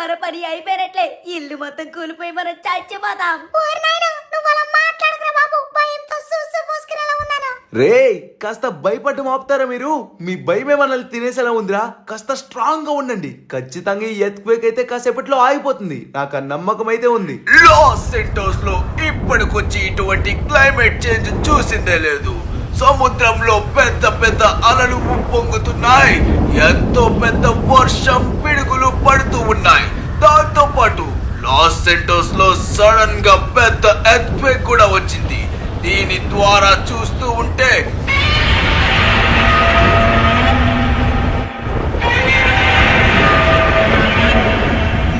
మన పని అయిపోయినట్లే. ఇల్లు మొత్తం కూలిపోయి మనం చచ్చిపోతాం. రే కాస్త భయపడ్డం ఆపుతారా మీరు? మీ భయమే మనల్ని తినేసేలా ఉందిరా. కాస్త స్ట్రాంగ్ గా ఉండండి. ఖచ్చితంగా ఈ ఎర్త్క్వేక్ అయితే కాసేపట్లో ఆగిపోతుంది. నాకు ఆ నమ్మకం అయితే ఉంది. లాస్ సెంటోస్ లో ఇప్పటికొచ్చి ఇటువంటి క్లైమేట్ చేంజ్ చూసిందే లేదు. సముద్రంలో పెద్ద పెద్ద అలలు పొంగుతున్నాయి. ఎంతో పెద్ద వర్షం పిడుగులు పడుతూ ఉన్నాయి. దాంతో పాటు లాస్ సెంటోస్ లో సడన్ గా పెద్ద ఎర్త్క్వేక్ కూడా వచ్చింది. దీని ద్వారా చూస్తూ ఉంటే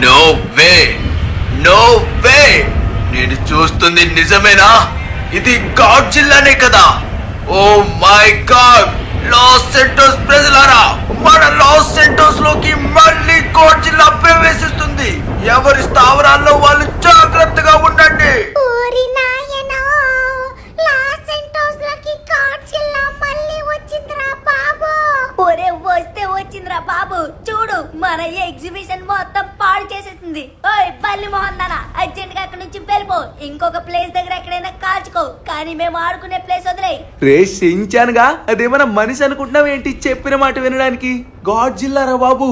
నో వే, నో వే, నేను చూస్తుంది నిజమేనా? ఇది గాడ్జిల్లానే కదా? Oh my god! Los Santos ప్రజలారా, మన లాస్ సెంటోస్ లోకి మళ్ళీ గాడ్జిల్లా ప్రవేశిస్తుంది. ఎవరి స్థావరాల్లో వాళ్ళు జాగ్రత్తగా ఉండండి. ఒరే వస్తే వచ్చిందిరా బాబు. చూడు మన ఎగ్జిబిషన్ మొత్తం పాడు చేసేసింది. ఓయ్ బల్లి మోహన్ దానా, అర్జెంట్ గా అక్కడి నుంచి వెళ్ళిపో. ఇంకొక ప్లేస్ దగ్గర ఎక్కడైనా కాల్చుకో, కానీ మేము ఆడుకునే ప్లేస్ వదిలే. రే సించానుగా, అదేమన్నా మనిషి అనుకుంటున్నావు ఏంటి? చెప్పిన మాట వినడానికి. గాడ్జిల్లారా బాబు.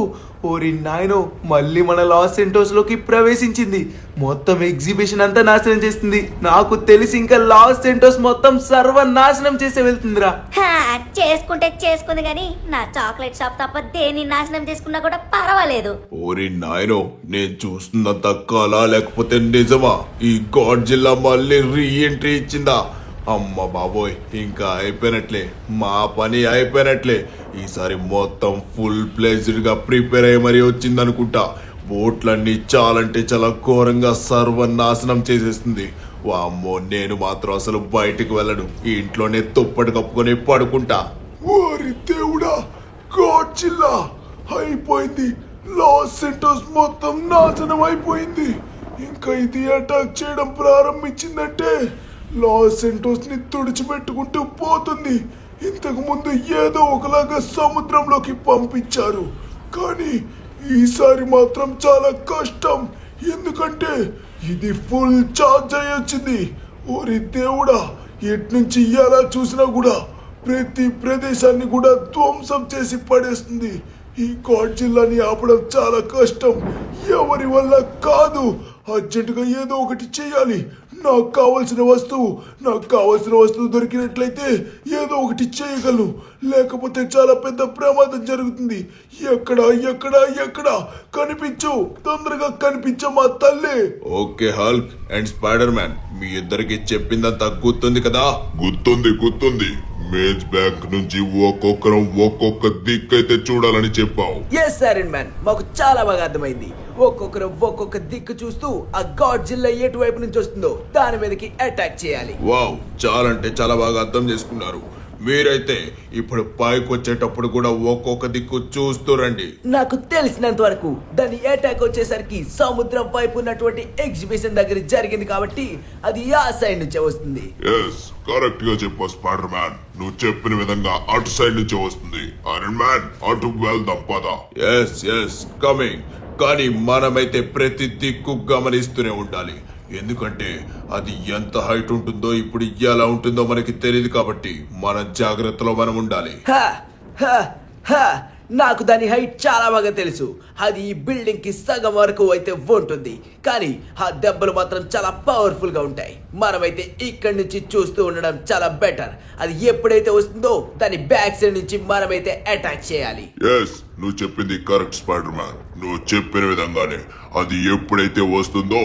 ఓరి నాయనో, మళ్ళీ మన లాస్ సెంటోస్ లోకి ప్రవేశించింది. మొత్తం ఎగ్జిబిషన్ అంతా నాశనం చేస్తుంది. నాకు తెలిసి ఇంకా లాస్ సెంటోస్ మొత్తం సర్వనాశనం చేసే వెళ్తుందిరా. చేసుకుంటే చేసుకుంది గాని నా చాక్లెట్ షాప్ తప్ప దేన్ని నాశనం చేసుకున్నా కూడా పర్వాలేదు. ఓరి నాయనో, నేను చూస్తున్నంత కళ లేకపోతే నిజమా? ఈ గాడ్జిల్లా మళ్ళీ రీ ఎంట్రీ ఇచ్చిందా? అమ్మ బాబోయ్, ఇంకా అయిపోయినట్లే, మా పని అయిపోయినట్లే. ఈసారి మొత్తం ఫుల్ ప్లేజ్డ్ గా ప్రిపేర్ అయ్యి మరీ వచ్చిందనుకుంటా. బోట్లన్నీ చాలంటే చాలా ఘోరంగా సర్వనాశనం చేసేస్తుంది. వామ్మో, నేను మాత్రం అసలు బయటకు వెళ్ళను. ఈ ఇంట్లోనే తుప్పటి కప్పుకొని పడుకుంటా. ఓరి దేవుడా, గాడ్జిల్లా అయిపోయింది. లాస్ సెంటోస్ మొత్తం నాశనం అయిపోయింది. ఇంకా ఇది అటాక్ చేయడం ప్రారంభించిందంటే లాస్ సెంటోస్ ని తుడిచిపెట్టుకుంటూ పోతుంది. ఇంతకు ముందు ఏదో ఒకలాగా సముద్రంలోకి పంపించారు, కానీ ఈసారి మాత్రం చాలా కష్టం. ఎందుకంటే ఇది ఫుల్ చార్జ్ అయి వచ్చింది. ఓరి దేవుడా, ఎట్నుంచి ఎలా చూసినా కూడా ప్రతి ప్రదేశాన్ని కూడా ధ్వంసం చేసి పడేస్తుంది. ఈ గాడ్జిల్లాని ఆపడం చాలా కష్టం. ఎవరి వల్ల కాదు. అర్జెంటుగా ఏదో ఒకటి చేయాలి. నాకు కావలసిన వస్తువు దొరికినట్లయితే ఏదో ఒకటి చేయగలను. లేకపోతే చాలా పెద్ద ప్రమాదం జరుగుతుంది. ఎక్కడా కనిపించు, తొందరగా కనిపించమా తల్లి. Okay Hulk and Spider Man, మీ ఇద్దరికి చెప్పిందంతా గుర్తుంది కదా? గుర్తుంది. మేజ్ బ్యాంక్ నుంచి ఒక్కొక్కరం ఒక్కొక్క దిక్కైతే చూడాలని చెప్పావు. ఎస్ ఐరన్ మ్యాన్, మాకు చాలా బాగా అర్థమైంది. ఒక్కొక్కరు ఒక్కొక్క దిక్కు చూస్తూ ఆ గాడ్జిల్లా ఎటువైపు నుంచి వస్తుందో దాని మీదకి అటాక్ చేయాలి. వావ్, చాలా బాగా అర్థం చేసుకున్నారు. మీరైతే ఇప్పుడు పైకి వచ్చేటప్పుడు కూడా ఒక్కొక్క దిక్కు చూస్తూ రండి. నాకు తెలిసినంత వరకు దాని అటాక్ వచ్చేసరికి సముద్రం వైపు ఉన్నటువంటి ఎగ్జిబిషన్ దగ్గర జరిగింది కాబట్టి అది ఆ సైడ్ నుంచే వస్తుంది. కరెక్ట్ గా చెప్పు స్పైడర్ మ్యాన్. నువ్వు చెప్పిన విధంగా అటు సైడ్ నుంచే వస్తుంది. ఐరన్ మ్యాన్, అటు వెళ్దాం పద. Yes coming. కానీ మనమైతే ప్రతి దిక్కు గమనిస్తూనే ఉండాలి. ఎందుకంటే అది ఎంత హైట్ ఉంటుందో, ఇప్పుడు ఎలా ఉంటుందో మనకి తెలియదు. కాబట్టి మన జాగ్రత్తలో మనం ఉండాలి. నాకు దాని హైట్ చాలా బాగా తెలుసు. అది ఈ బిల్డింగ్ కి సగం వరకు అయితే ఉంటుంది, కానీ ఆ దెబ్బలు మాత్రం చాలా పవర్ఫుల్ గా ఉంటాయి. మనమైతే ఇక్కడి నుంచి చూస్తూ ఉండడం చాలా బెటర్. అది ఎప్పుడైతే వస్తుందో దాని బ్యాక్ సైడ్ నుంచి మనమైతే అటాక్ చేయాలి. నువ్వు చెప్పింది కరెక్ట్ స్పైడర్ మ్యాన్. నువ్వు చెప్పిన విధంగానే అది ఎప్పుడైతే వస్తుందో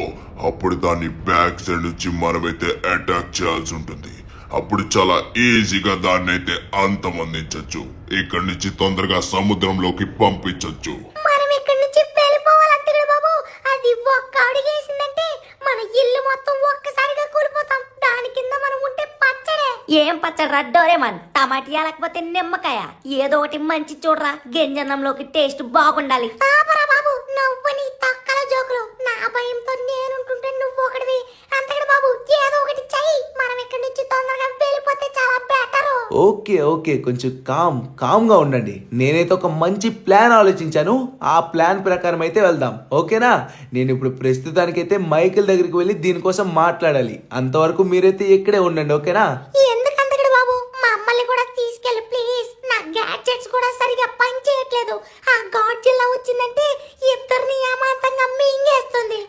అప్పుడు దాన్ని బ్యాక్ సైడ్ నుంచి మనమైతే అటాక్ చేయాల్సి ఉంటుంది. అప్పుడు చాలా ఈజీగా దాన్ని అయితే అంతమందించొచ్చు. ఇక్కడి నుంచి తొందరగా సముద్రంలోకి పంపించొచ్చు. మనం ఇక్కడి నుంచి వెళ్ళిపోవాలి బాబు. అది ఒక్క అడుగేసిందంటే మన ఇల్లు మొత్తం ఒక్కసారిగా కూలిపోతాం. దాని కింద మనం ఉంటే పచ్చడే. ఏం పచ్చడి డోరేమన్? టమాటియా లేకపోతే నిమ్మకాయ? ఏదో ఒకటి మంచి చూడరా. గింజన్నంలోకి టేస్ట్ బాగుండాలి. ఆపరా బాబు, నువ్వు నీ తక్కల జోకులు. నా భయంతో నేనుంటుంటే నువ్వు ఒకటివి. అంతకడ బాబు, ఏదో ఒకటి చెయ్యి. మనం ఇక్కడి నుంచి తొందరగా వెళ్ళిపోతే చాలా బెటర్. ఓకే ఓకే కొంచెం కామ్గా ఉండండి. నేనైతే ఒక మంచి ప్లాన్ ఆలోచించాను. ఆ ప్లాన్ ప్రకారం అయితే వెళ్దాం, ఓకేనా? నేను ఇప్పుడు ప్రస్తుతానికైతే మైకేల్ దగ్గరికి వెళ్ళి దీనికోసం మాట్లాడాలి. అంతవరకు మీరైతే ఇక్కడే ఉండండి, ఓకేనా? ఎందుకు అంతకుడు బాబు మమ్మల్ని కూడా తీసుకెళ్ళి ప్లీజ్. నా గ్యాడ్జెట్స్ కూడా సరిగా పని చేయట్లేదు. ఆ గాడ్ జిల్లా వచ్చిందంటే ఇద్దరిని ఏమాంతంగా మింగేస్తుంది.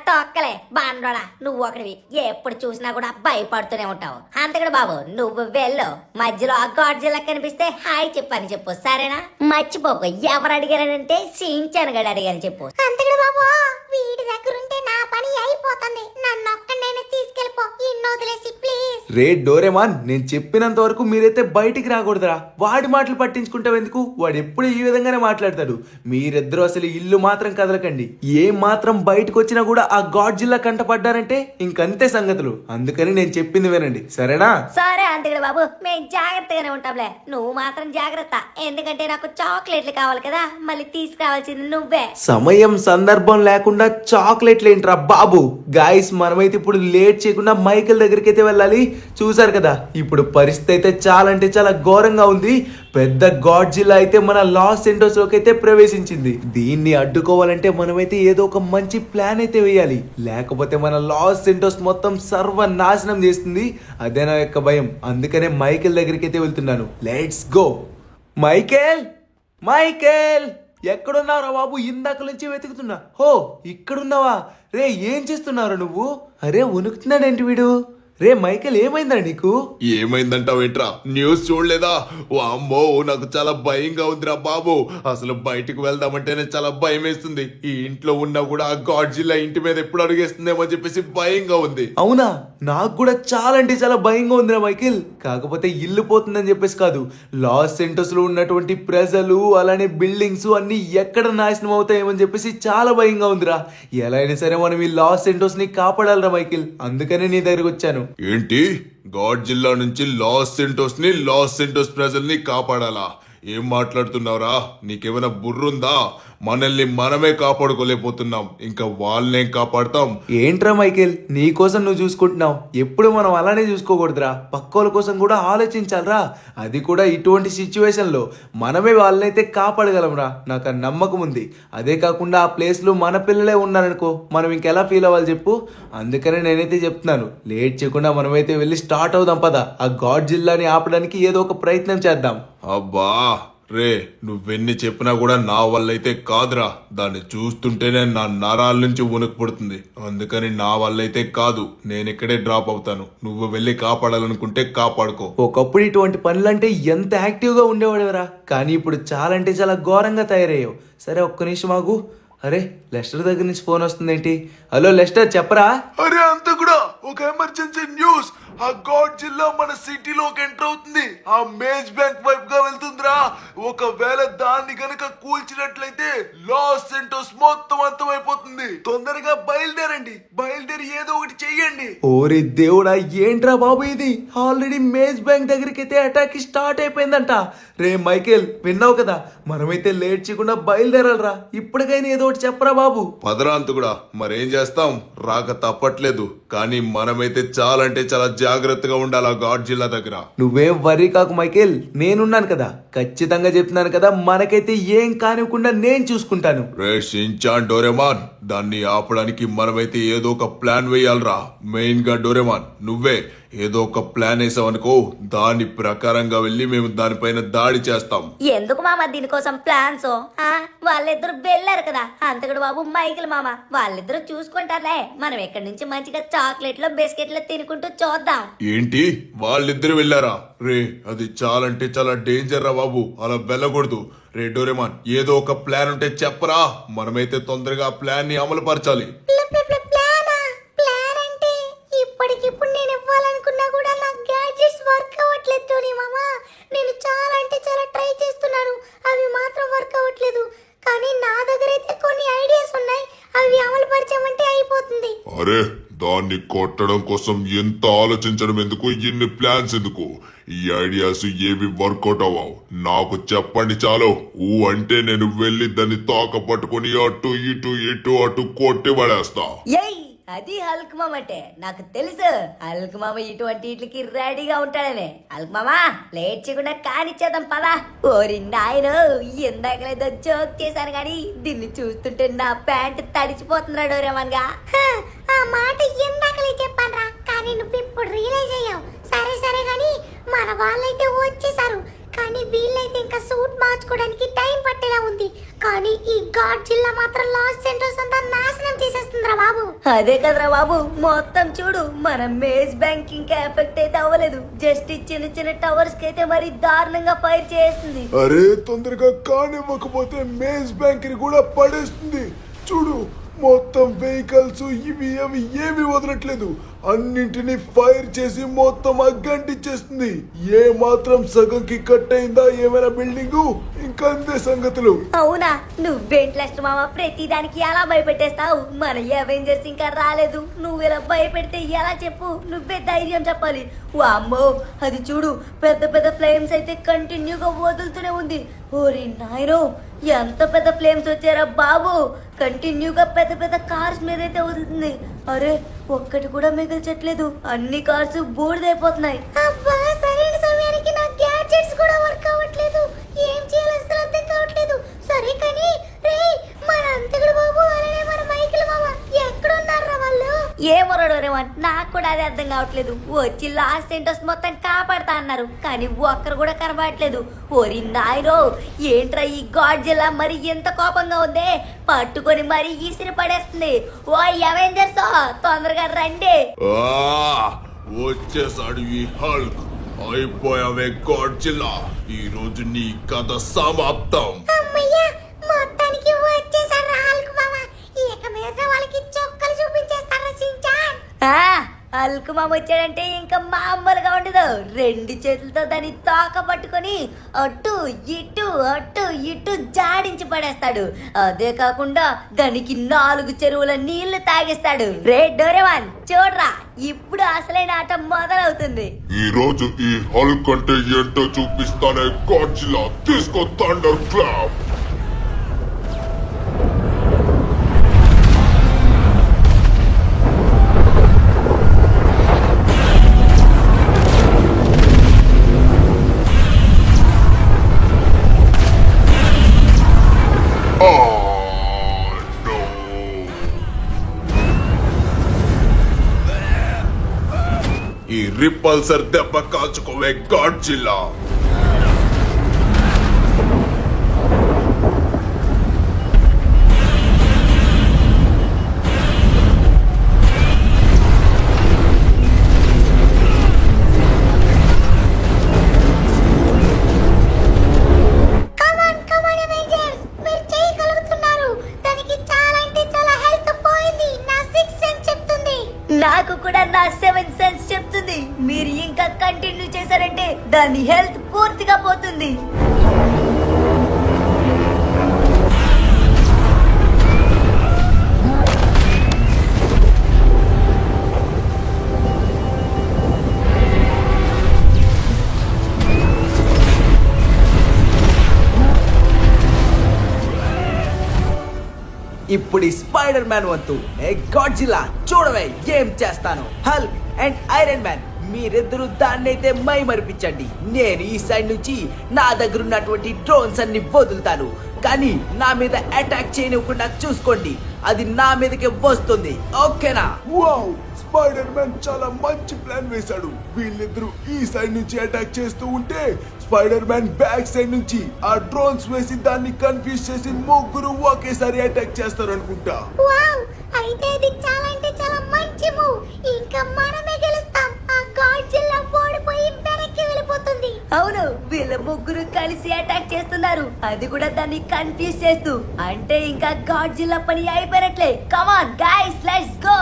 తొక్కలే బాండోడా, నువ్వు ఒకటివి ఎప్పుడు చూసినా కూడా భయపడుతూనే ఉంటావు. అంతకుడు బాబు నువ్వు వెళ్ళు, మధ్యలో ఆ గాడ్ జిల్లా కనిపిస్తే హాయ్ చెప్పని చెప్పు, సరేనా? మర్చిపోకు, ఎవరు అడిగారంటే సించాను గడు అడిగారని చెప్పు. అంతకుడు బాబు వీడి దగ్గర ఉంటే నా పని అయిపోతుంది. నన్ను ఒక్కడైనా తీసుకెళ్ళిపో, ఇన్ని వదిలేసి ప్లీజ్. రే డోరేమాన్, నేను చెప్పినంత వరకు మీరైతే బయటికి రాకూడదురా. వాడి మాటలు పట్టించుకుంటావు ఎందుకు? వాడు ఎప్పుడు ఈ విధంగానే మాట్లాడతాడు. మీరిద్దరూ అసలు ఇల్లు మాత్రం కదలకండి. ఏ మాత్రం బయటకు వచ్చినా కూడా ఆ గాడ్ జిల్లా కంట పడ్డారంటే ఇంకంతే సంగతులు. అందుకని నేను చెప్పింది వినండి, సరేనా? సరే అంతకుడు బాబు, మేము జాగ్రత్తగానే ఉంటాంలే. నువ్వు మాత్రం జాగ్రత్త, ఎందుకంటే నాకు చాక్లెట్లు కావాలి కదా, మళ్ళీ తీసుకురావాల్సింది నువ్వే. సమయం సందర్భం లేకుండా చాక్లెట్లు ఏంట్రా బాబు? గాయస్, మనమైతే ఇప్పుడు లేట్ చేయకుండా మైకేల్ దగ్గరికి అయితే వెళ్ళాలి. చూసారు కదా, ఇప్పుడు పరిస్థితి అయితే చాలా అంటే చాలా ఘోరంగా ఉంది. పెద్ద గాడ్ జిల్లా అయితే మన లాస్ సెంటోస్ లోకి అయితే ప్రవేశించింది. దీన్ని అడ్డుకోవాలంటే మనమైతే ఏదో ఒక మంచి ప్లాన్ అయితే వేయాలి, లేకపోతే మన లాస్ సెంటోస్ మొత్తం సర్వనాశనం చేస్తుంది. అదే నా యొక్క భయం. అందుకనే మైకేల్ దగ్గరికి అయితే వెళ్తున్నాను. Let's go. మైకేల్, మైకేల్ ఎక్కడున్నారా బాబు? ఇందాక నుంచి వెతుకుతున్నా. హో, ఇక్కడున్నావా? రే ఏం చేస్తున్నావు నువ్వు? అరే వణుకుతున్నాడేంటి వీడు? రే మైకేల్, ఏమైందా నీకు? ఏమైందంటావేంట్రా? న్యూస్ చూడలేదా? ఓ అమ్మో, నాకు చాలా భయంగా ఉందిరా బాబు. అసలు బయటికి వెళ్దామంటేనే చాలా భయం వేస్తుంది. ఈ ఇంట్లో ఉన్నా కూడా ఆ గాడ్ జిల్లా ఇంటి మీద ఎప్పుడు అడుగేస్తుందేమో అని చెప్పేసి భయంగా ఉంది. అవునా? నాకు కూడా చాలా అంటే చాలా భయంగా ఉందిరా మైకేల్. కాకపోతే ఇల్లు పోతుందని చెప్పేసి కాదు, లాస్ సెంటోస్ లో ఉన్నటువంటి ప్రజలు అలానే బిల్డింగ్స్ అన్ని ఎక్కడ నాశనం అవుతాయేమని చెప్పేసి చాలా భయంగా ఉందిరా. ఎలా అయినా సరే మనం ఈ లాస్ సెంటోస్ ని కాపాడాలరా మైకేల్. అందుకనే నీ దగ్గరకు వచ్చాను. ఏంటి? గాడ్ జిల్లా నుంచి లాస్ సెంటోస్ ప్రజల్ని కాపాడాలా? ఏం మాట్లాడుతున్నావురా? నీకేమైనా బుర్రుందా? మనల్ని మనమే కాపాడుకోలేకపోతున్నాం, ఇంకా వాళ్ళనేం కాపాడుతాం? ఏంట్రా మైకేల్, నీ కోసం నువ్వు చూసుకుంటున్నావు. ఎప్పుడు మనం అలానే చూసుకోకూడదురా. పక్కోళ్ళ కోసం కూడా ఆలోచించాలరా. అది కూడా ఇటువంటి సిచ్యువేషన్ లో మనమే వాళ్ళనైతే కాపాడగలంరా. నాకు ఆ నమ్మకం ఉంది. అదే కాకుండా ఆ ప్లేస్ లో మన పిల్లలే ఉన్నారనుకో, మనం ఇంకెలా ఫీల్ అవ్వాలి చెప్పు? అందుకనే నేనైతే చెప్తున్నాను, లేట్ చేయకుండా మనమైతే వెళ్ళి స్టార్ట్ అవుదాం పద. ఆ గాడ్ జిల్లాని ఆపడానికి ఏదో ఒక ప్రయత్నం చేద్దాం. అబ్బా రే, నువ్వెన్ని చెప్పినా కూడా నా వల్ల అయితే కాదురా. దాన్ని చూస్తుంటేనే నా నరాల నుంచి వణుకు పుడుతుంది. అందుకని నా వల్ల అయితే కాదు, నేను ఇక్కడే డ్రాప్ అవుతాను. నువ్వు వెళ్ళి కాపాడాలనుకుంటే కాపాడుకో. ఒకప్పుడు ఇటువంటి పనులంటే ఎంత యాక్టివ్ గా ఉండేవాడురా, కానీ ఇప్పుడు చాలా అంటే చాలా ఘోరంగా తయారయ్యావు. సరే ఒక్క నిమిషం ఆగు. అరే, లెస్టర్ దగ్గర నుంచి ఫోన్ వస్తుందేంటి? హలో లెస్టర్, చెప్పరా? అరే అంత కూడా ఒక ఎమర్జెన్సీ న్యూస్. ఆ గాడ్ జిల్లా మన సిటీలోకి ఎంటర్ అవుతుంది. ఆ మేజ్ బ్యాంక్ వైపు గా వెళ్తుందిరా. ఒకవేళ దాన్ని గనక కూల్చినట్లయితే లాస్ సెంటోస్ మొత్తం అంతమైపోతుంది. తొందరగా బయలుదేరి ఏదో ఒకటి చెయ్యండి. ఓరి దేవుడా, ఏంట్రా బాబు ఇది? ఆల్రెడీ మేజ్ బ్యాంక్ దగ్గరికి అయితే అటాక్ స్టార్ట్ అయిపోయిందంట. రే మైకేల్, విన్నావు కదా? మనమైతే లేట్ చేయకుండా బయలుదేరాలరా. ఇప్పటికైనా ఏదో ఒకటి చెప్పరా బాబు. పదరాంతు కూడా మరేం చేస్తాం, రాక తప్పట్లేదు. కానీ మనమైతే చాలా అంటే చాలా జాగ్రత్తగా ఉండాలి ఆ గాడ్ జిల్లా దగ్గర. నువ్వేం వర్రీ కాకు మైకేల్, నేనున్నాను కదా. ఖచ్చితంగా చెప్తున్నాను కదా, మనకైతే ఏం కానివ్వకుండా నేను చూసుకుంటాను. రే షిన్చాన్, డోరేమాన్, దాన్ని ఆపడానికి మనమైతే ఏదో ఒక ప్లాన్ వేయాలరా. మెయిన్ గా డోరేమాన్, నువ్వే ఏదో ఒక ప్లాన్ వేసావనుకో, దాని ప్రకారంగా వెళ్ళి మేము దానిపైన దాడి చేస్తాం. ఎందుకు మామ దీనికోసం ప్లాన్స్? వాళ్ళిద్దరు వెళ్ళారు కదా, అంతకుడు బాబు మైకిల్ మామ, వాళ్ళిద్దరు చూసుకుంటారులే. మనం ఎక్కడి నుంచి మంచిగా చాక్లెట్లు బిస్కెట్లు తినుకుంటూ చూద్దాం. ఏంటి, వాళ్ళిద్దరు వెళ్ళారా? రే, అది చాలా అంటే చాలా డేంజర్ రా బాబు, అలా వెళ్ళకూడదు. రే డోరేమాన్, ఏదో ఒక ప్లాన్ ఉంటే చెప్పరా. మనమైతే తొందరగా ఆ ప్లాన్ ని అమలు పరచాలి. ప్లాన్ అంటే ఇప్పటికిప్పుడు నేను ఇవ్వాలనుకున్నా కూడా నా గ్యాడ్జెట్స్ వర్క్ అవ్వట్లేదు టోనీ మామ. నేను చాలా అంటే చాలా ట్రై చేస్తున్నాను, అవి మాత్రం వర్క్ అవ్వట్లేదు. కానీ నా దగ్గర అయితే కొన్ని ఐడియాస్ ఉన్నాయి, అవి అమలు పరిచామంటే అయిపోతుంది. అరే, దాన్ని కొట్టడం కోసం ఎంత ఆలోచించడం ఎందుకు? ఇన్ని ప్లాన్స్ ఎందుకు? ఈ ఐడియాస్ ఏవి వర్కౌట్ అవ్వవు. నాకు చెప్పండి చాలు. అంటే నేను వెళ్ళి దాన్ని తోక పట్టుకుని అటు ఇటు కొట్టి పడేస్తా. ఏయ్ అది హల్క్ మామ అంటే నాకు తెలుసు. హల్క్ మామ ఇటువంటి వీటికి రెడీగా ఉంటాడనే. హల్క్ మామ లేట్ చేయకుండా కానిచ్చేద్దాం పదా. ఓరి నాయన, ఇందాకలేదో జోక్ చేశాను కానీ దీన్ని చూస్తుంటే నా ప్యాంట్ తడిచిపోతున్నాడు రేమన్గా. ఆ మాట ఇందాకలే చెప్పాను కానీ నువ్వు ఇప్పుడు రియలైజ్ అయ్యావు. సరే సరే కానీ మన వాళ్ళైతే వచ్చేసారు, కానీ వీళ్ళైతే ఇంకా సూట్ మార్చుకోవడానికి టైం పట్టేలా ఉంది. కానీ ఈ గాడ్ జిల్లా మాత్రం లాస్ సెంటర్స్ అంతా నాశనం చేసేస్తుందిరా బాబు. అదే కదరా బాబు, మొత్తం చూడు మన మేజ్ బ్యాంక్ ఇంకా ఎఫెక్ట్ అయితే అవ్వలేదు. జస్ట్ ఈ చిన్న చిన్న టవర్స్ కి అయితే మరి దారుణంగా ఫైర్ చేస్తుంది. అరే తొందరగా కానివ్వకపోతే మేజ్ బ్యాంక్ ని కూడా పడేస్తుంది. చూడు మొత్తం వెహికల్స్ ఇవి అవి ఏమి వదలట్లేదు, అన్నింటినీ ఫైర్ చేసి మొత్తం అగ్గంటిచ్చేస్తుంది. ఏ మాత్రం సగంకి కట్ అయిందా ఏమైనా బిల్డింగ్, ఇంకా అంతే సంగతులు. అవునా, నువ్వేంటి లక్ష్మ మామ ప్రతి దానికి ఎలా భయపెట్టేస్తావు? మన అవెంజర్స్ ఇంకా రాలేదు, నువ్వు ఇలా భయపెడితే ఎలా చెప్పు? నువ్వే ధైర్యం చెప్పాలి. వామ్మో, అది చూడు పెద్ద పెద్ద ఫ్లేమ్స్ అయితే కంటిన్యూగా వదులుతూనే ఉంది. ఓరి నాయనో, ఎంత పెద్ద ఫ్లేమ్స్ వచ్చారా బాబు. కంటిన్యూగా పెద్ద పెద్ద కార్స్ మీద అయితే వదులుతుంది. అరే ఒక్కటి కూడా మిగిల్చట్లేదు, అన్ని కార్స్ బూడిదైపోతున్నాయి. అబ్బా, సరైన సమయానికి నా గ్యాడ్జెట్స్ కూడా వర్క్ అవ్వట్లేదు. ఏం చేయాలో అసలు అర్థం కావట్లేదు. సరే కానీ రే మన అంతకుడు బాబు అలానే మన మైకిల్ మామ ఎక్కడున్నారా వాళ్ళు? ఏమన్నాడు రేవన్, నాకు కూడా అది అర్థం కావట్లేదు. వచ్చి లాస్ట్ సెంటర్స్ మొత్తం కాపాడుతా అన్నారు, కానీ ఒక్కరు కూడా కనబడట్లేదు. ఓరి నాయనో, ఏంట్రా ఈ గాడ్ జిల్లా మరి ఎంత కోపంగా ఉందే, పట్టుకొని మరి ఈసిరి పడేస్తుంది. ఓ అవెంజర్స్ తొందరగా రండి. వచ్చేసాడు ఈ హల్క్. అయిపోయావే గాడ్ జిల్లా, ఈ రోజు నీ కథ సమాప్తం. అమ్మయ్యా, మొత్తానికి వచ్చేసారు హల్క్ మామ. ఇక మీద వాళ్ళకి చొక్కలు చూపించేస్తారా సించాన్? హల్క్ మామ వచ్చాడంటే ఇంకా మామూలుగా ఉండదు. రెండు చేతులతో దాన్ని తోక పట్టుకొని అటు ఇటు జాడించి పడేస్తాడు. అదే కాకుండా దానికి 4 చెరువుల నీళ్లు తాగిస్తాడు. రే డోరేమాన్ చూడరా, ఇప్పుడు అసలైన ఆట మొదలవుతుంది. ఈ రోజు ఈ హల్క్ అంటే ఏంటో చూపిస్తానే గాడ్జిల్లా. తీసుకో థండర్ క్లాప్. ఈ రిపల్సర్ దెబ్బ కాల్చుకోవే గాడ్జిల్లా. నాకు కూడా నా 7 సెన్స్ చెప్తుంది, మీరు ఇంకా కంటిన్యూ చేశారంటే దాని హెల్త్ పూర్తిగా పోతుంది. ఇప్పుడు ఈ స్పైడర్ మ్యాన్ వంతు. ఏ గాడ్జిల్లా చూడవే ఏం చేస్తాను. హల్క్ అండ్ ఐరన్ మ్యాన్ మీరిద్దరూ దాన్నైతే మై మరిపించండి. నేను ఈ సైడ్ నుంచి నా దగ్గర ఉన్నటువంటి డ్రోన్స్ అన్ని వదులుతాను, కానీ నా మీద అటాక్ చేయనివ్వకుండా చూసుకోండి. అది నా మీదకి వస్తుంది, ఓకేనా? వావ్, స్పైడర్ మ్యాన్ చాలా మంచి ప్లాన్ వేశాడు. వీళ్ళిద్దరూ ఈ సైడ్ నుంచి అటాక్ చేస్తూ ఉంటే స్పైడర్ మ్యాన్ బ్యాక్ సైడ్ నుంచి ఆ డ్రోన్స్ వేసి దాన్ని కన్ఫ్యూజ్ చేసి ముగ్గురు ఒకేసారి అటాక్ చేస్తారు అనుకుంటా. వావ్, అయితే ఇది చాలా అంటే చాలా మంచి మూవ్. ఇంకా మనమే గెలుస్తాం. ఆ గాడ్జిల్లా ఓడిపోయి వెనక్కి వెళ్ళిపోతుంది. అవును, వీళ్ళ ముగ్గురు కలిసి అటాక్ చేస్తున్నారు, అది కూడా దాన్ని కన్ఫ్యూజ్ చేస్తూ. అంటే ఇంకా గాడ్జిల్లా పని అయిపోయినట్లే. Come on guys, let's go.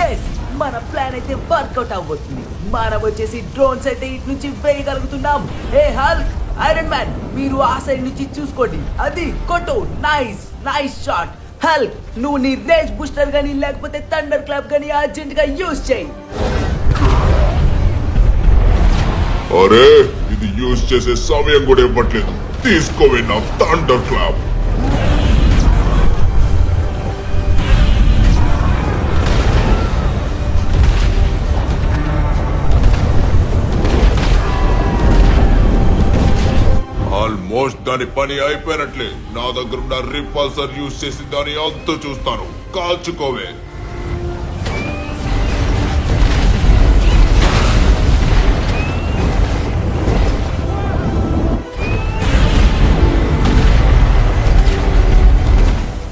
Yes, మన ప్లాన్ అయితే వర్కౌట్ అవబోతుంది. మనం వచ్చేసి డ్రోన్స్ అయితే ఇటు నుంచి వేయగలుగుతున్నాం. ఏ హల్క్, ఐరన్ మ్యాన్ మీరు ఆ సైడ్ నుంచి చూసుకోండి. అది కొట్టు. Nice nice shot. హల్క్, నువ్వు నీ రేంజ్ బూస్టర్ గానీ లేకపోతే థండర్ క్లాప్ గానీ అర్జెంట్ గా యూజ్ చేయి. అరే ఇది యూజ్ చేసే సమయం కూడా ఇవ్వట్లేదు. తీసుకోవే నా థండర్ క్లాప్. ఆల్మోస్ట్ దాని పని అయిపోయినట్లే. నా దగ్గర ఉన్న రిపల్సర్ యూజ్ చేసి దాని అంత చూస్తాను. కాల్చుకోవే.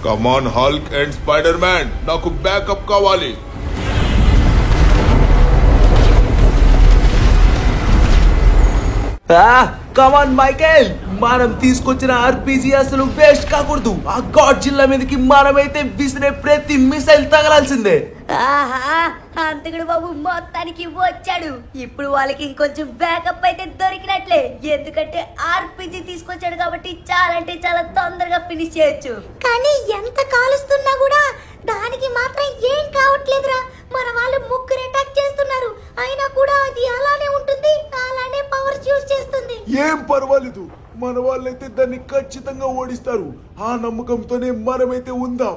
కమాన్ హల్క్ అండ్ స్పైడర్ మ్యాన్, నాకు బ్యాకప్ కావాలి. కమాన్ మైకేల్, మనం తీసుకొచ్చిన ఆర్పీజీ అసలు వేస్ట్ కాకూడదు. ఆ గాడ్ జిల్లా మీదకి మనమైతే విసిరే ప్రతి మిసైల్ తగలాల్సిందే. ఆహా, అంతకుడు బాబు మొత్తానికి వచ్చాడు. ఇప్పుడు వాళ్ళకి ఇంకొంచెం బ్యాకప్ అయితే దొరికినట్లే. ఎందుకంటే ఆర్పిజి తీసుకొచ్చాడు కాబట్టి చాలా అంటే చాలా తొందరగా ఫినిష్ చేయొచ్చు. కానీ ఎంత కాలుస్తున్నా కూడా దానికి మాత్రం ఏం కావట్లేదురా. మన వాళ్ళు ముగ్గురు అటాక్ చేస్తున్నారు, అయినా కూడా అది అలానే ఉంటుంది, అలానే పవర్స్ యూజ్ చేస్తుంది. ఏం పర్వాలేదు, మన వాళ్ళైతే దాన్ని ఖచ్చితంగా ఓడిస్తారు. ఆ నమ్మకంతోనే మనమైతే ఉందాం.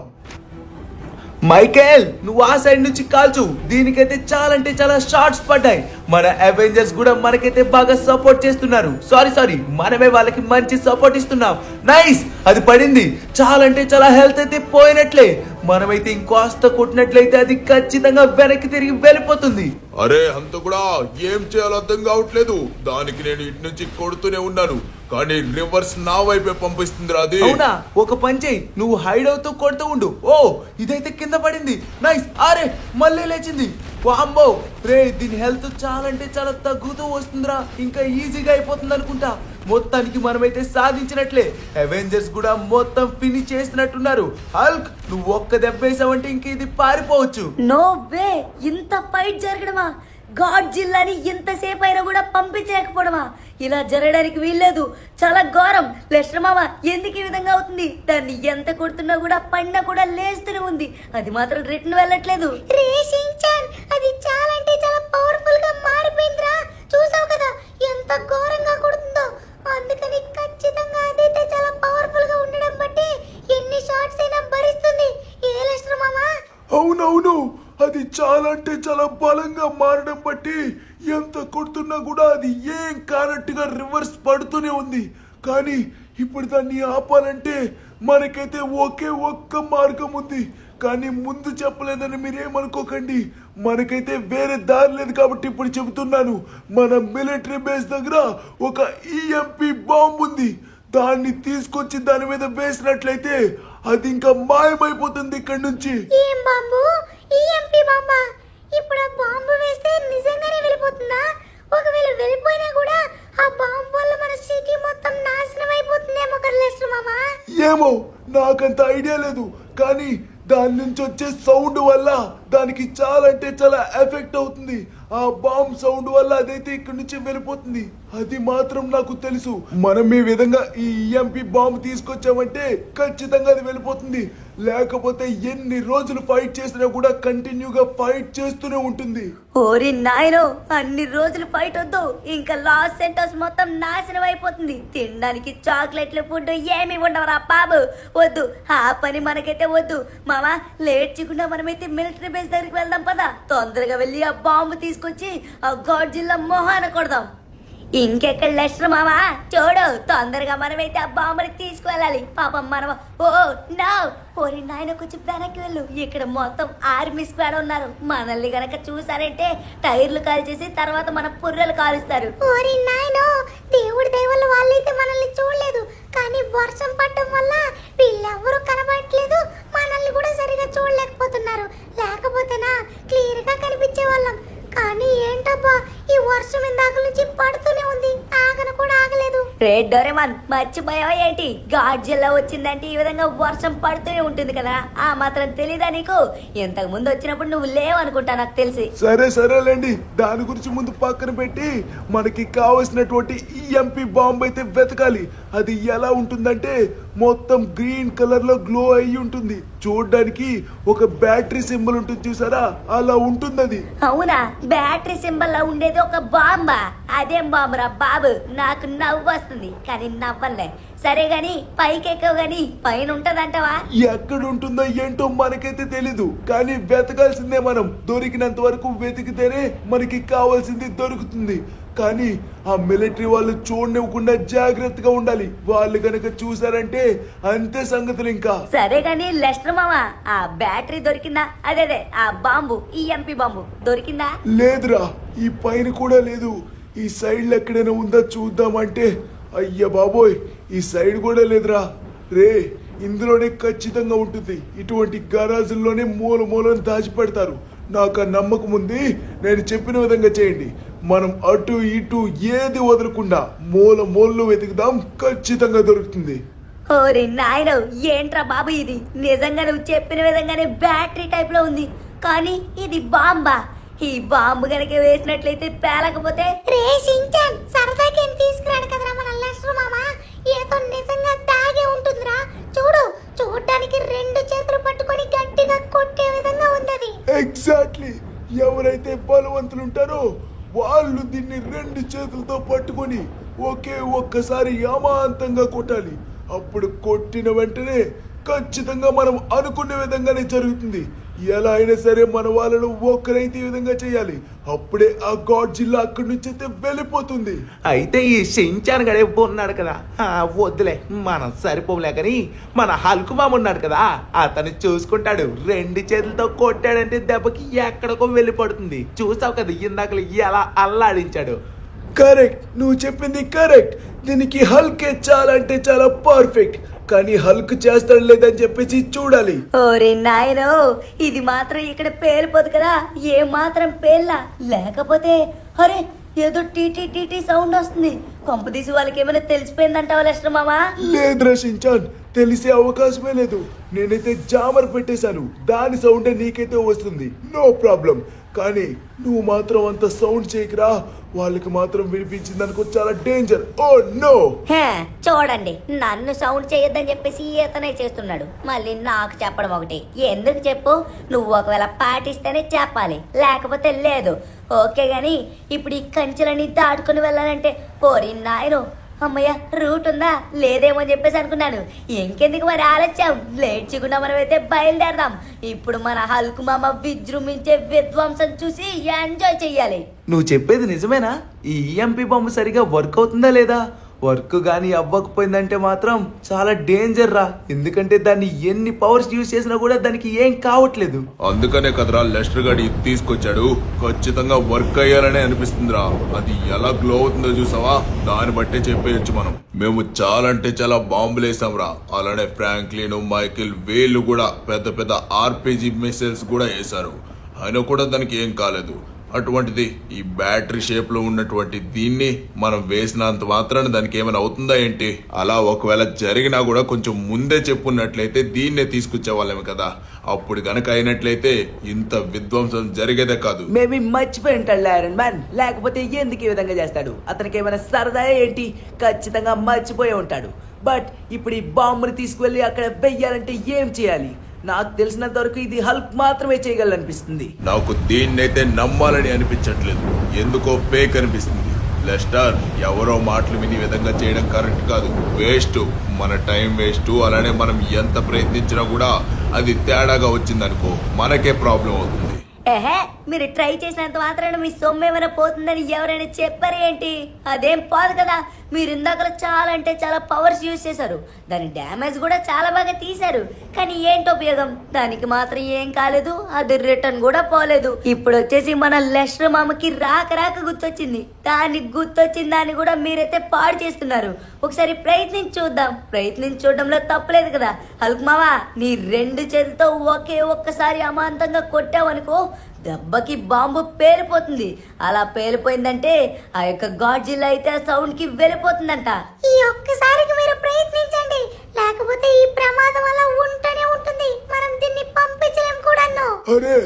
మైకేల్, నువ్వు ఆ సైడ్ నుంచి కాల్చు. దీనికైతే చాలా అంటే చాలా షార్ట్స్ పడ్డాయి. మన అవెంజర్స్ కూడా మనకైతే బాగా సపోర్ట్ చేస్తున్నారు. సారీ, మనమే వాళ్ళకి మంచి సపోర్ట్ ఇస్తున్నాం. నైస్, అది పడింది. చాలా అంటే చాలా హెల్త్ అయితే పోయినట్లే. మనమైతే ఇంకాస్త కొట్టినట్లయితే అది ఖచ్చితంగా వెనక్కి తిరిగి వెళ్ళిపోతుంది. అరే అంత కూడా ఏం చేయాలో అర్థం కావట్లేదు. దానికి నేను ఇటు నుంచి కొడుతూనే ఉన్నాను, కానీ రివర్స్ నా వైపే పంపిస్తుంది. అది అవునా? ఒక పని చేయి, నువ్వు హైడ్ అవుతూ కొడుతూ ఉండు. ఓ, ఇదైతే కింద పడింది. నైస్. అరే, మళ్ళీ లేచింది. వామ్మో రే, దీని హెల్త్ చాలా అంటే చాలా తగ్గుతూ వస్తుందిరా. ఇంకా ఈజీగా అయిపోతుంది అనుకుంటా. మొత్తానికి మనమైతే సాధించినట్లే. అవెంజర్స్ కూడా మొత్తం ఫినిష్ చేసినట్టున్నారు. హల్క్, నువ్వు ఒక్క దెబ్బేసావంటే ఇంక ఇది పారిపోవచ్చు. నో వే, ఇంత ఫైట్ జరగడమా? గాడ్ జిల్లాని ఇంతసేపు అయినా కూడా పంపించలేకపోవడమా? ఇలా జరగడానికి వీల్లేదు, చాలా ఘోరం. లెస్టర్ మామ, ఎందుకు ఈ విధంగా అవుతుంది? దాన్ని ఎంత కొడుతున్నా కూడా పడినా కూడా లేస్తూనే ఉంది, అది మాత్రం రిటర్న్ వెళ్ళట్లేదు. అది చాలా అంటే చాలా పవర్ఫుల్ గా మారిపోయిందిరా. చూసావు కదా ఎంత ఘోరంగా కొడుతుందో. అందుకని ఖచ్చితంగా అదైతే చాలా పవర్ఫుల్ గా ఉండడం బట్టి ఎన్ని షాట్స్ అయినా భరిస్తుంది. ఏ లెస్టర్ మామ? అవునవును, అది చాలా అంటే చాలా బలంగా మారడం బట్టి ఎంత కొడుతున్నా కూడా అది ఏం కానట్టుగా రివర్స్ పడుతూనే ఉంది. కానీ ఇప్పుడు దాన్ని ఆపాలంటే మనకైతే ఒకే ఒక్క మార్గం ఉంది. కానీ ముందు చెప్పలేదని మీరేమనుకోకండి, మనకైతే వేరే దారి లేదు కాబట్టి ఇప్పుడు చెబుతున్నాను. మన మిలిటరీ బేస్ దగ్గర ఒక ఈఎంపీ బాంబు ఉంది. దాన్ని తీసుకొచ్చి దాని మీద వేసినట్లయితే అది ఇంకా మాయమైపోతుంది ఇక్కడి నుంచి. ఏం బాంబు? ఈఎంపీ బాంబా? ఇప్పుడు ఆ బాంబు వేస్తే నిజంగానే వెళ్ళిపోతుందా? ఒకవేళ వెళ్ళిపోయినా కూడా ఆ బాంబు వల్ల మన సిటీ మొత్తం నాశనం అయిపోతుందేమో కదా లెస్టర్ మామ? ఏమో, నాకంత ఐడియా లేదు. కానీ దాని నుంచి వచ్చే సౌండ్ వల్ల దానికి చాలా అంటే చాలా ఎఫెక్ట్ అవుతుంది. ఆ బాంబ్ సౌండ్ వల్ల అదైతే ఇక్కడి నుంచి వెళ్ళిపోతుంది. అది మాత్రం నాకు తెలుసు. మనం ఈ విధంగా ఈ ఈఎంపీ బాంబ్ తీసుకొచ్చామంటే ఖచ్చితంగా అది వెళ్ళిపోతుంది. లేకపోతే ఎన్ని రోజులు ఫైట్ చేసినా కూడా కంటిన్యూగా ఫైట్ చేస్తూనే ఉంటుంది. ఓరి నాయనో, అన్ని రోజులు ఫైట్ వద్దు, ఇంకా లాస్ సెంటర్స్ మొత్తం నాశనం అయిపోతుంది. తినడానికి చాక్లెట్లు ఫుడ్ ఏమి ఉండవరా బాబు? వద్దు, ఆ పని మనకైతే వద్దు మామా. లేట్ చేయకుండా మనమైతే మిలిటరీ బేస్ దగ్గరికి వెళ్దాం పదా. తొందరగా వెళ్ళి ఆ బాంబు తీసుకొచ్చి ఆ గాడ్ జిల్లా మొహాన కొడదాం. ఇంకెక్కడ లెస్టర్ మామా, చూడు తొందరగా మనమైతే ఆ బాంబుని తీసుకువెళ్ళాలి. పాపం మనం నా ఓరి నాయన కొంచెం వెనక్కి వెళ్ళు. ఇక్కడ మొత్తం ఆర్మీ స్క్వాడ్ ఉన్నారు. మనల్ని గనక చూసారంటే టైర్లు కాల్చేసి తర్వాత మన పుర్రెలు కాలుస్తారు. ఓరి నాయనో, దేవుడి దయ వల్ల వాళ్ళైతే మనల్ని చూడలేదు. కానీ వర్షం పడడం వల్ల వీళ్ళెవ్వరూ కనబడట్లేదు, మనల్ని కూడా సరిగా చూడలేకపోతున్నారు. లేకపోతేనా క్లియర్ గా కనిపించే వాళ్ళం. కానీ ఏంటబ్బా, ఈ వర్షం ఇందాక నుంచి పడుతూనే ఉంది, ఆగను కూడా ఆగలేదు. రెడ్ డోరేమాన్, మర్చిపోయావా ఏంటి? గాడ్ జిల్లా వచ్చిందంటే ఈ విధంగా వర్షం పడుతూనే ఉంటుంది కదా. ఆ మాత్రం తెలీదా నీకు? ఇంతకు ముందు వచ్చినప్పుడు నువ్వు లేవనుకుంటా నాకు తెలిసి. సరేలేండి, దాని గురించి ముందు పక్కన పెట్టి మనకి కావలసినటువంటి ఈఎంపీ బాంబు అయితే వెతకాలి. అది ఎలా ఉంటుందంటే మొత్తం గ్రీన్ కలర్ లో గ్లో అయ్యి ఉంటుంది. చూడడానికి ఒక బ్యాటరీ సింబల్ ఉంటుంది చూసారా, అలా ఉంటుంది అది. అవునా? బ్యాటరీ సింబల్ లో ఉండేది ఒక బాంబా? అదేం బాంబురా బాబు, నాకు నవ్వు వస్తుంది కానీ నవ్వలే. సరే గాని పైకెక్కవు గాని పైన ఉంటదంటవా? ఎక్కడ ఉంటుందో ఏంటో మనకైతే తెలీదు, కానీ వెతకాల్సిందే. మనం దొరికినంత వరకు వెతికితేనే మనకి కావాల్సింది దొరుకుతుంది. కానీ ఆ మిలిటరీ వాళ్ళు చూడనివ్వకుండా జాగ్రత్తగా ఉండాలి. వాళ్ళు కనుక చూసారంటే అంతే సంగతులు ఇంకా. సరే గాని లెస్టర్ మామ, ఆ బ్యాటరీ దొరికిందా? అదే ఆ బాంబు, ఈ ఎంపీ బాంబు దొరికిందా? లేదురా, ఈ పైన కూడా లేదు. ఈ సైడ్ ఎక్కడైనా ఉందా చూద్దామంటే అయ్య బాబోయ్, ఈ సైడ్ కూడా లేదురా. రే, ఇందులోనే ఖచ్చితంగా ఉంటుంది. ఇటువంటి గరాజుల్లోనే మూలను దాచిపెడతారు. నాకు ఆ నమ్మకం ఉంది. నేను చెప్పిన విధంగా చేయండి. మనం అటు ఇటు ఏది వదలకుండా మూలలు వెతుకుదాం, ఖచ్చితంగా దొరుకుతుంది. ఓరి నాయన, ఏంట్రా బాబు ఇది? నిజంగా నువ్వు చెప్పిన విధంగానే బ్యాటరీ టైప్ లో ఉంది, కానీ ఇది బాంబా? ఈ బాంబు గనక వేసినట్లయితే పేలకపోతే? రే షించాన్, సరదాకి తీసుకురాడు కదరా మన లెస్టర్ మామ. ఏదో నిజంగా తాగే ఉంటుందిరా. చూడడానికి 2 చేతులు పట్టుకొని గట్టిగా కొట్టే విధంగా ఉంది. ఎగ్జాక్ట్లీ. ఎవరైతే బలవంతులు ఉంటారో వాళ్ళు దీన్ని 2 చేతులతో పట్టుకొని ఒక్కసారి అమాంతంగా కొట్టాలి. అప్పుడు కొట్టిన వెంటనే ఖచ్చితంగా మనం అనుకునే విధంగానే జరుగుతుంది. ఎలా అయినా సరే మన వాళ్ళను ఒక్కరైతే ఈ విధంగా చేయాలి. అప్పుడే ఆ గాడ్ జిల్లా అక్కడి నుంచి అయితే వెళ్ళిపోతుంది. అయితే ఈ షించాన్ గడే ఉన్నాడు కదా, వద్దులే, మనం సరిపోలే కానీ మన హల్క్ మామ ఉన్నాడు కదా, అతను చూసుకుంటాడు. 2 చేతులతో కొట్టాడంటే దెబ్బకి ఎక్కడికో వెళ్ళిపడుతుంది. చూసావు కదా ఇందాకలు ఎలా అల్లాడించాడు. కరెక్ట్, నువ్వు చెప్పింది కరెక్ట్. దీనికి హల్కే చాలా అంటే చాలా పర్ఫెక్ట్. కానీ హల్క్ చేస్తాడు లేదని చెప్పేసి చూడాలి. ఓరే నాయనో, ఇది మాత్రం ఇక్కడ పేలిపోదు కదా? ఏ మాత్రం పేల్లా? లేకపోతే అరే ఏదో టీటీ సౌండ్ వస్తుంది. కొంపదీసి వాళ్ళకి ఏమైనా తెలిసిపోయిందంటావా లెస్టర్ మామ? లేదు షించాన్, తెలిసే అవకాశమే లేదు. నేనైతే జామర్ పెట్టేశాను. దాని సౌండే నీకైతే వస్తుంది, నో ప్రాబ్లం. కానీ నువ్వు మాత్రం అంత సౌండ్ చేయకురా. వాళ్ళకి మాత్రం వినిపించింది అనుకో, చాలా డేంజర్. Oh no. చూడండి, నన్ను సౌండ్ చేయొద్దని చెప్పేసి ఇతనే చేస్తున్నాడు, మళ్ళీ నాకు చెప్పడం ఒకటి. ఎందుకు చెప్పు? నువ్వు ఒకవేళ పాటిస్తేనే చెప్పాలి, లేకపోతే లేదు. ఓకే గాని ఇప్పుడు ఈ కంచెలని దాటుకుని వెళ్ళాలంటే ఓరి నాయనో, అమ్మయ్య రూట్ ఉందా లేదేమో అని చెప్పేసి అనుకున్నాను. ఇంకెందుకు మరి ఆలస్యం, లేట్ చేయకుండా మనమైతే బయలుదేరదాం. ఇప్పుడు మన హల్క్ మామ విజృంభించే విధ్వంసం చూసి ఎంజాయ్ చెయ్యాలి. నువ్వు చెప్పేది నిజమేనా? ఈ ఈఎంపీ బాంబు సరిగా వర్క్ అవుతుందా లేదా? వర్క్ కానీ అవ్వకపోయిందంటే మాత్రం చాలా డేంజర్ రా. ఎందుకంటే దాన్ని ఎన్ని పవర్స్ యూజ్ చేసినా కూడా దానికి ఏం కావట్లేదు. అందుకనే కదరా లెస్టర్ గాడి ఇది తీసుకొచ్చాడు. ఖచ్చితంగా వర్క్ అయ్యాలనే అనిపిస్తుందిరా. అది ఎలా గ్లో అవుతుందో చూసావా? దాన్ని బట్టే చెప్పేయచ్చు మనం. మేము చాలా అంటే చాలా బాంబులు వేసాం రా. అలానే ఫ్రాంక్లిన్, మైకిల్ వీళ్ళు కూడా పెద్ద పెద్ద ఆర్పీజీ మిసైల్స్ కూడా వేశారు. అయినా కూడా దానికి ఏం కాలేదు. అటువంటిది ఈ బ్యాటరీ షేప్ లో ఉన్నటువంటి దీన్ని మనం వేసినంత మాత్రాన దానికి ఏమైనా అవుతుందా ఏంటి? అలా ఒకవేళ జరిగినా కూడా కొంచెం ముందే చెప్పున్నట్లయితే దీన్నే తీసుకొచ్చే వాళ్ళమే కదా. అప్పుడు గనక అయినట్లయితే ఇంత విధ్వంసం జరిగేదే కాదు. మేబీ మర్చిపోయి ఉంటాడు ఐరన్ మ్యాన్, లేకపోతే ఎందుకు ఈ విధంగా చేస్తాడు? అతనికి ఏమైనా సరదా ఏంటి? ఖచ్చితంగా మర్చిపోయి ఉంటాడు. బట్ ఇప్పుడు ఈ బాంబుని తీసుకువెళ్ళి అక్కడ వెయ్యాలంటే ఏం చేయాలి? నాకు తెలిసినంత వరకు ఇది హల్క్ మాత్రమే చేయగలనిపిస్తుంది. నాకు దీన్నైతే నమ్మాలని అనిపించట్లేదు, ఎందుకో ఫేక్ అనిపిస్తుంది. లెస్టర్, ఎవరో మాటలు విని విధంగా చేయడం కరెక్ట్ కాదు. వేస్ట్, మన టైం వేస్ట్. అలానే మనం ఎంత ప్రయత్నించినా కూడా అది తేడాగా వచ్చిందనుకో మనకే ప్రాబ్లం అవుతుంది. మీరు ట్రై చేసినంత మాత్రాన మీ సొమ్ము ఏమైనా పోతుందని ఎవరైనా చెప్పారు ఏంటి? అదేం పోదు కదా. మీరు ఇందాక చాలా అంటే చాలా పవర్స్ యూజ్ చేశారు, దాని డ్యామేజ్ కూడా చాలా బాగా తీశారు. కానీ ఏంటి ఉపయోగం? దానికి మాత్రం ఏం కాలేదు, అది రిటర్న్ కూడా పోలేదు. ఇప్పుడు వచ్చేసి మన లెస్టర్ మామకి రాక గుర్తొచ్చింది. గుర్తొచ్చిన దాన్ని కూడా మీరైతే పాడు చేస్తున్నారు. ఒకసారి ప్రయత్నించి చూద్దాం. ప్రయత్నించి చూడడంలో తప్పలేదు కదా. హల్క్ మామ, నీ 2 చేతులతో ఒక్కసారి అమాంతంగా కొట్టావనుకో, దెబ్బకి బాంబు పేలిపోతుంది. అలా పేలిపోయిందంటే ఆ యొక్క గాడ్జిల్లా అయితే ఆ సౌండ్ కి వెళ్ళిపోతుందంట. ఈ ఒక్కసారికి మీరు ప్రయత్నించండి, లేకపోతే ఈ ప్రమాదం అలా ఉంటూనే ఉంటుంది. మనం దీన్ని పంపించలేం కూడాను. అరే,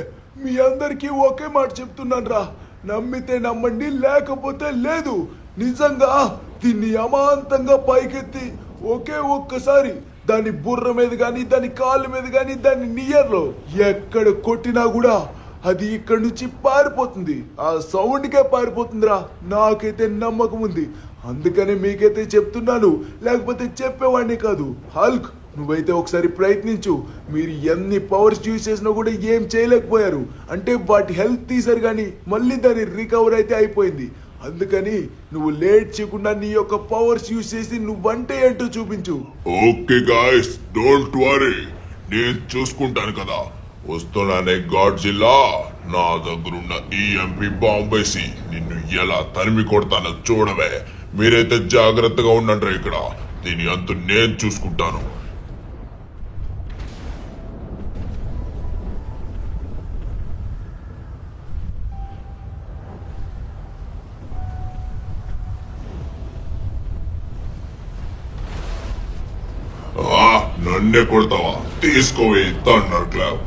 మీ అందరికీ ఒకే మాట చెప్తున్నాను రా. నమ్మితే నమ్మండి, లేకపోతే లేదు. నిజంగా దీన్ని అమాంతంగా పైకెత్తి ఒక్కసారి దాని బుర్ర మీద గాని, దాని కాళ్ళ మీద గాని, దాని నియర్ లో ఎక్కడ కొట్టినా కూడా అది ఇక్కడ నుంచి పారిపోతుంది. ఆ సౌండ్ కే పారిపోతుందిరా. నాకైతే నమ్మకం ఉంది, అందుకనే మీకైతే చెప్తున్నాను, లేకపోతే చెప్పేవాడిని కాదు. హల్క్, నువ్వైతే ఒకసారి ప్రయత్నించు. మీరు ఎన్ని పవర్స్ యూజ్ చేసినా కూడా ఏం చేయలేకపోయారు. అంటే వాటి హెల్త్ తీసారు కానీ మళ్ళీ దాని రికవర్ అయితే అయిపోయింది. అందుకని నువ్వు లేట్ చేయకుండా నీ యొక్క పవర్స్ యూజ్ చేసి నువ్వంటే ఏంటో చూపించు. ఓకే గాయస్, డోంట్ వరీ, నేను చూసుకుంటాను కదా. వస్తున్నానే గాడ్ జిల్లా. నా దగ్గరున్న ఈఎంపీ బాంబేసి నిన్ను ఎలా తరిమి కొడతానో చూడవే. మీరైతే జాగ్రత్తగా ఉండండి ఇక్కడ. దీని అంత నేను చూసుకుంటాను. నన్నే కొడతావా? తీసుకోవే థండర్ క్లాప్.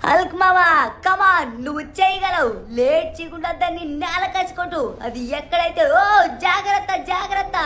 హల్క్ మామా కమాన్, నువ్వు చేయగలవు. లేట్ చేయకుండా దాన్ని నేల కసుకొట్టు. అది ఎక్కడైతే ఓ జాగ్రత్త జాగ్రత్త.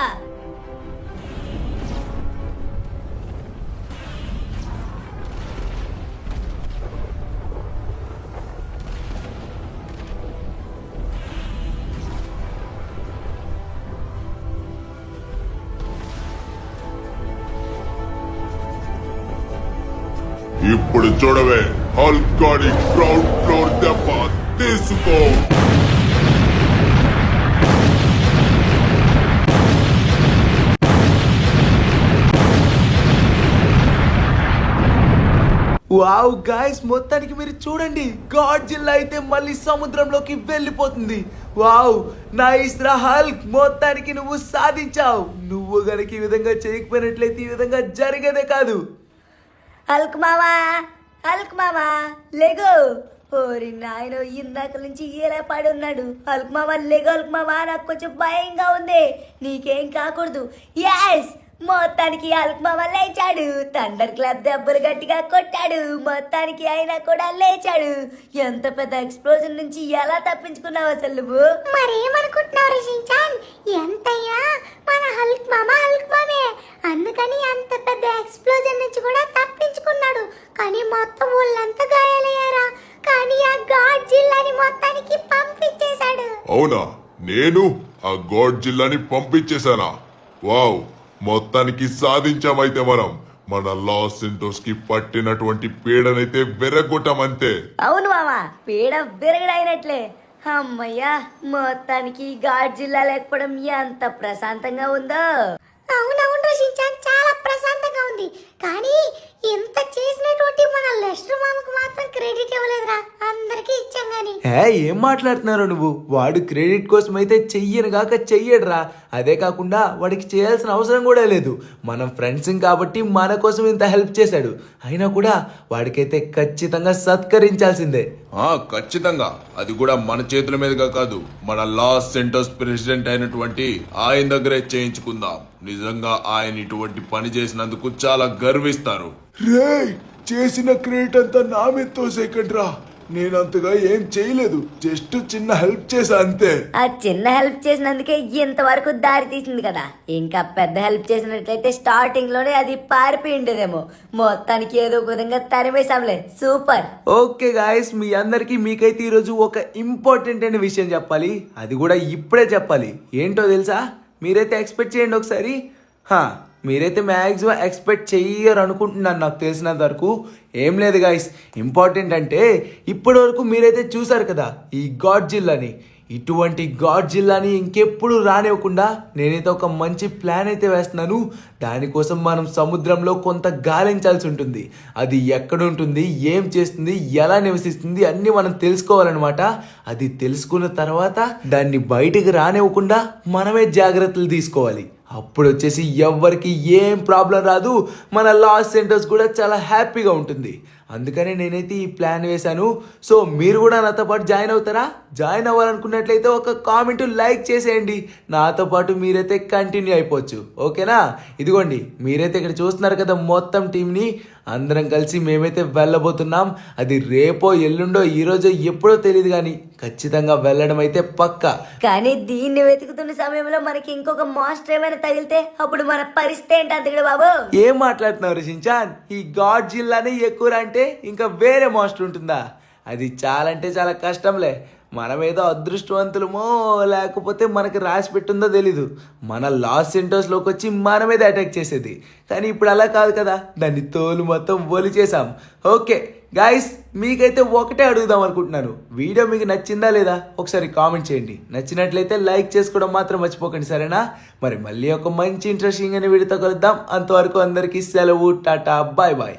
ఇప్పుడు చూడవే, హల్క్ గాడి గ్రౌండ్ ఫ్లోర్ దెబ్బ తీసుకో. వావ్ గాయ్స్, మొత్తానికి మీరు చూడండి, గాడ్ జిల్లా అయితే మళ్ళీ సముద్రంలోకి వెళ్ళిపోతుంది. వావ్, నైస్ రా హల్క్, మొత్తానికి నువ్వు సాధించావు. నువ్వు గనక ఈ విధంగా చేయకపోయినట్లయితే ఈ విధంగా జరిగేదే కాదు. హల్క్ మామా, హల్క్ మామా లెగో. ఓరి నాయనో, ఇందాక నుంచి ఇలా పడి ఉన్నాడు. హల్క్ మామా లెగో. హల్క్ మామా, నాకు కొంచెం భయంగా ఉంది. నీకేం కాకూడదు. ఎస్, మొత్తానికి హల్క్ మామ లేచాడు. థండర్ క్లాప్ దెబ్బలు గట్టిగా కొట్టాడు. మొత్తానికి అయినా కూడా లేచాడు. ఎంత పెద్ద ఎక్స్ప్లోజన్ నుంచి ఎలా తప్పించుకున్నావు అసలు నువ్వు? మరేమనుకుంటున్నావు రిషించాన్? ఎంతయ్యా మన హల్క్ మామే. అందుకని అంత పెద్ద ఎక్స్ప్లోజన్ నుంచి కూడా తప్పించుకున్నాడు. కానీ మొత్తం ఊళ్ళంతా గాయాలయ్యారా. కానీ ఆ గాడ్ జిల్లాని మొత్తానికి పంపించేశాడు. అవునా? నేను ఆ గాడ్ జిల్లాని పంపించేశానా? వావ్, మొత్తానికి సాధించామైతే మనం. మన లాస్ సెంటోస్ కి పట్టినటువంటి పీడనైతే వెరగొట్టామంతే. అవును మామా, పీడ విరగడైనట్లే. అమ్మయ్యా, మొత్తానికి గాడ్ జిల్లా లేకపోవడం ఎంత ప్రశాంతంగా ఉందో. అవునవును రిషించాన్, చాలా ప్రశాంతంగా ఉంది. కానీ ఇంత చేసినటువంటి మన లెస్టర్ మామకు మాత్రం క్రెడిట్ ఇవ్వలేదురా. అందరికీ ఇచ్చాం గాని. ఏం మాట్లాడుతున్నారు నువ్వు? వాడు క్రెడిట్ కోసం అయితే చెయ్యను గాక చెయ్యడురా. అదే కాకుండా వాడికి చేయాల్సిన అవసరం కూడా లేదు. మనం ఫ్రెండ్స్ కాబట్టి మన కోసం ఇంత హెల్ప్ చేశాడు. అయినా కూడా వాడికైతే ఖచ్చితంగా సత్కరించాల్సిందే. ఖచ్చితంగా. అది కూడా మన చేతుల మీదుగా కాదు, మన లాస్ సెంటోస్ ప్రెసిడెంట్ అయినటువంటి ఆయన దగ్గరే చేయించుకుందాం. నిజంగా ఆయన ఇటువంటి పని చేసినందుకు చాలా గర్విస్తారు. రే, చేసిన క్రెడిట్ అంతా నా మీద తోసేకండి రా. నేనంతగా ఏం చేయలేదు, జస్ట్ చిన్న హెల్ప్ చేశా అంతే. ఆ చిన్న హెల్ప్ చేసినందుకే ఇంతవరకు దారి తీసింది కదా. ఇంకా పెద్ద హెల్ప్ చేసినట్లయితే స్టార్టింగ్ లోనే అది పారిపోయి ఉండేదేమో. మొత్తానికి ఏదో ఒక విధంగా తరిమేశాంలే. సూపర్. ఓకే గాయస్, మీ అందరికి మీకైతే ఈరోజు ఒక ఇంపార్టెంట్ అయిన విషయం చెప్పాలి. అది కూడా ఇప్పుడే చెప్పాలి. ఏంటో తెలుసా? మీరైతే ఎక్స్పెక్ట్ చేయండి ఒకసారి. మీరైతే మ్యాక్సిమం ఎక్స్పెక్ట్ చెయ్యరు అనుకుంటున్నాను నాకు తెలిసినంత వరకు. ఏం లేదు గాయస్, ఇంపార్టెంట్ అంటే ఇప్పటి వరకు మీరైతే చూసారు కదా ఈ గాడ్ జిల్లాని. ఇటువంటి గాడ్ జిల్లాని ఇంకెప్పుడు రానివ్వకుండా నేనైతే ఒక మంచి ప్లాన్ అయితే వేస్తున్నాను. దానికోసం మనం సముద్రంలో కొంత గాలించాల్సి ఉంటుంది. అది ఎక్కడ ఉంటుంది, ఏం చేస్తుంది, ఎలా నివసిస్తుంది అన్నీ మనం తెలుసుకోవాలన్నమాట. అది తెలుసుకున్న తర్వాత దాన్ని బయటికి రానివ్వకుండా మనమే జాగ్రత్తలు తీసుకోవాలి. అప్పుడు వచ్చేసి ఎవ్వరికి ఏం ప్రాబ్లం రాదు. మన లాస్ సెంటర్స్ కూడా చాలా హ్యాపీగా ఉంటుంది. అందుకనే నేనైతే ఈ ప్లాన్ వేశాను. సో మీరు కూడా నాతో పాటు జాయిన్ అవుతారా? జాయిన్ అవ్వాలనుకున్నట్లయితే ఒక కామెంట్ లైక్ చేసేయండి. నాతో పాటు మీరైతే కంటిన్యూ అయిపోవచ్చు. ఓకేనా? ఇదిగోండి, మీరైతే ఇక్కడ చూస్తున్నారు కదా మొత్తం టీంని. అందరం కలిసి మేమైతే వెళ్ళబోతున్నాం. అది రేపో ఎల్లుండో ఈరోజో ఎప్పుడో తెలియదు, కానీ ఖచ్చితంగా వెళ్ళడం అయితే పక్కా. కానీ దీన్ని వెతుకుతున్న సమయంలో మనకి ఇంకొక మాస్టర్ ఏమైనా తగిలితే అప్పుడు మన పరిస్థితి ఏంటి అంతకుడు బాబు? ఏం మాట్లాడుతున్నారు షించాన్? ఈ గాడ్ జిల్లానే ఎక్కువ అంటే ఇంకా వేరే మాస్టర్ ఉంటుందా? అది చాలా అంటే చాలా కష్టంలే. మనమేదో అదృష్టవంతులమో లేకపోతే మనకి రాసి పెట్టుందో తెలీదు. మన లాస్ సెంటోస్లోకి వచ్చి మన మీద అటాక్ చేసేది. కానీ ఇప్పుడు అలా కాదు కదా, దాన్ని తోలు మొత్తం ఒలి చేసాం. ఓకే గాయస్, మీకైతే ఒకటే అడుగుదాం అనుకుంటున్నాను, వీడియో మీకు నచ్చిందా లేదా ఒకసారి కామెంట్ చేయండి. నచ్చినట్లయితే లైక్ చేసుకోవడం మాత్రం మర్చిపోకండి, సరేనా? మరి మళ్ళీ ఒక మంచి ఇంట్రెస్టింగ్ అనే వీడియోతో కలుద్దాం. అంతవరకు అందరికీ సెలవు, టాటా, బాయ్ బాయ్.